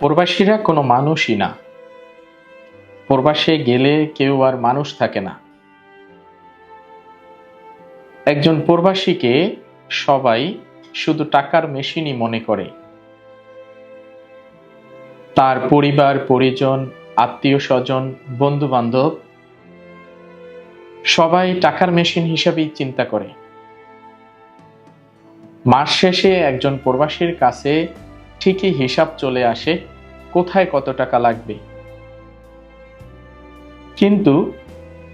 প্রবাসীরা কোনো মানুষই না। প্রবাসে গেলে কেউ আর মানুষ থাকে না। একজন প্রবাসীকে সবাই শুধু টাকার মেশিনই মনে করে। তার পরিবার পরিজন, আত্মীয় স্বজন, বন্ধু বান্ধব সবাই টাকার মেশিন হিসাবেই চিন্তা করে। মাস শেষে একজন প্রবাসীর কাছে ঠিকই হিসাব চলে আসে কোথায় কত টাকা লাগবে, কিন্তু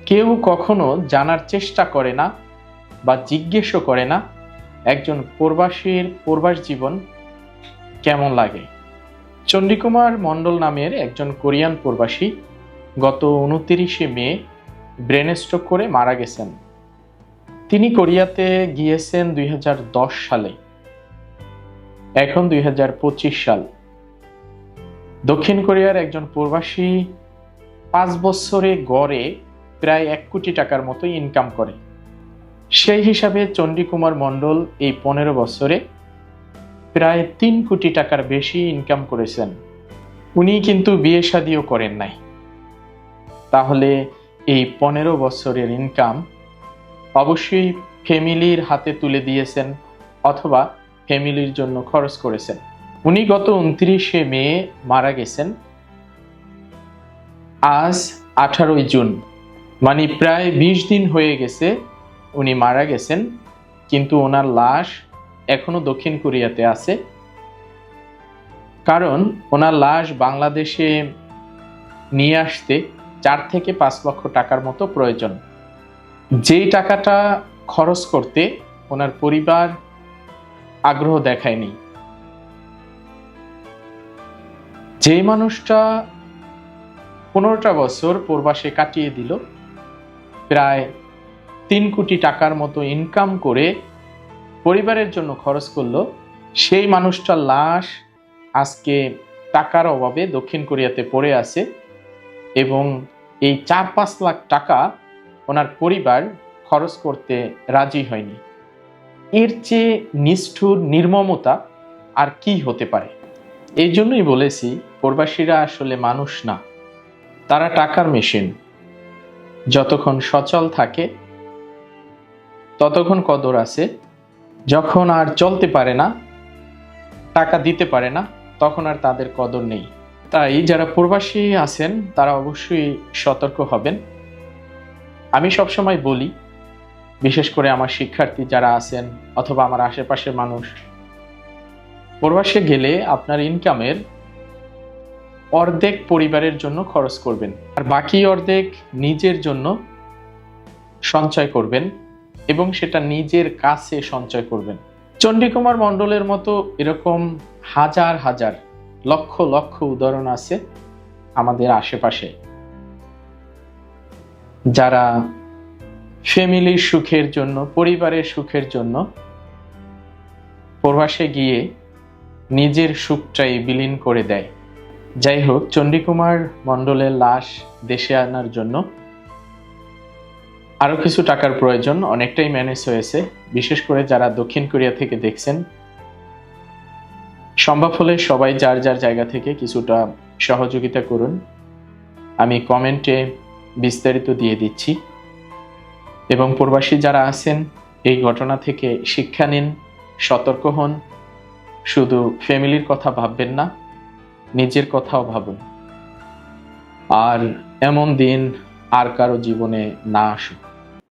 কেউ কখনো জানার চেষ্টা করে না বা জিজ্ঞেসও করে না একজন প্রবাসীর প্রবাস জীবন কেমন লাগে। চন্ডিকুমার মণ্ডল নামের একজন কোরিয়ান প্রবাসী গত 29শে মে ব্রেন স্ট্রোক করে মারা গেছেন। তিনি কোরিয়াতে গিয়েছেন 2010 সালে। এখন 2025 সাল। দক্ষিণ কোরিয়ার একজন প্রবাসী 5 বছরে গড়ে প্রায় 1 কোটি টাকার মতো ইনকাম করে। সেই হিসাবে চন্ডিকুমার মণ্ডল এই 15 বছরে প্রায় 3 কোটি টাকার বেশি ইনকাম করেছেন। উনি কিন্তু বিয়ে শাদিও করেন নাই। তাহলে এই 15 বছরের ইনকাম অবশ্যই ফ্যামিলির হাতে তুলে দিয়েছেন অথবা ফ্যামিলির জন্য খরচ করেছেন। উনি গত 29শে মে মারা গেছেন। আজ 18ই জুন, মানে প্রায় 20 দিন হয়ে গেছে উনি মারা গেছেন, কিন্তু ওনার লাশ এখনো দক্ষিণ কোরিয়াতে আছে। কারণ ওনার লাশ বাংলাদেশে নিয়ে আসতে 4 থেকে 5 লক্ষ টাকার মতো প্রয়োজন। যেই টাকাটা খরচ করতে ওনার পরিবার আগ্রহ দেখায়নি। যেই মানুষটা 15টা বছর প্রবাসে কাটিয়ে দিল, প্রায় 3 কোটি টাকার মতো ইনকাম করে পরিবারের জন্য খরচ করলো, সেই মানুষটার লাশ আজকে টাকার অভাবে দক্ষিণ কোরিয়াতে পড়ে আছে এবং এই 4-5 লাখ টাকা ওনার পরিবার খরচ করতে রাজি হয়নি। এর চেয়ে নিষ্ঠুর নির্মমতা আর কি হতে পারে? এই জন্যই বলেছি প্রবাসীরা আসলে মানুষ না, তারা টাকার মেশিন। যতক্ষণ সচল থাকে ততক্ষণ কদর আছে, যখন আর চলতে পারে না, টাকা দিতে পারে না, তখন আর তাদের কদর নেই। তাই যারা প্রবাসী আছেন তারা অবশ্যই সতর্ক হবেন। আমি সবসময় বলি, বিশেষ করে আমার শিক্ষার্থী যারা আছেন অথবা আমার আশেপাশের মানুষ, প্রবাসে গেলে আপনার ইনকামের অর্ধেক পরিবারের জন্য খরচ করবেন, আর বাকি অর্ধেক নিজের জন্য সঞ্চয় করবেন এবং সেটা নিজের কাছে সঞ্চয় করবেন। চন্ডিকুমার মণ্ডলের মতো এরকম হাজার হাজার লক্ষ লক্ষ উদাহরণ আছে আমাদের আশেপাশে, যারা ফ্যামিলির সুখের জন্য, পরিবারের সুখের জন্য প্রবাসে গিয়ে নিজের সুখটাই বিলীন করে দেয়। যাই হোক, চন্ডিকুমার মণ্ডলের লাশ দেশে আনার জন্য আরো কিছু টাকার প্রয়োজন, অনেকটাই ম্যানেজ হয়েছে। বিশেষ করে যারা দক্ষিণ কোরিয়া থেকে দেখছেন, সম্ভব হলে সবাই যার যার জায়গা থেকে কিছুটা সহযোগিতা করুন। আমি কমেন্টে বিস্তারিত দিয়ে দিচ্ছি। এবং প্রবাসী যারা আছেন, এই ঘটনা থেকে শিক্ষা নিন, সতর্ক হন। শুধু ফ্যামিলির কথা ভাববেন না, নিজের কথাও ভাবুন। আর এমন দিন আর কারো জীবনে না আসুক।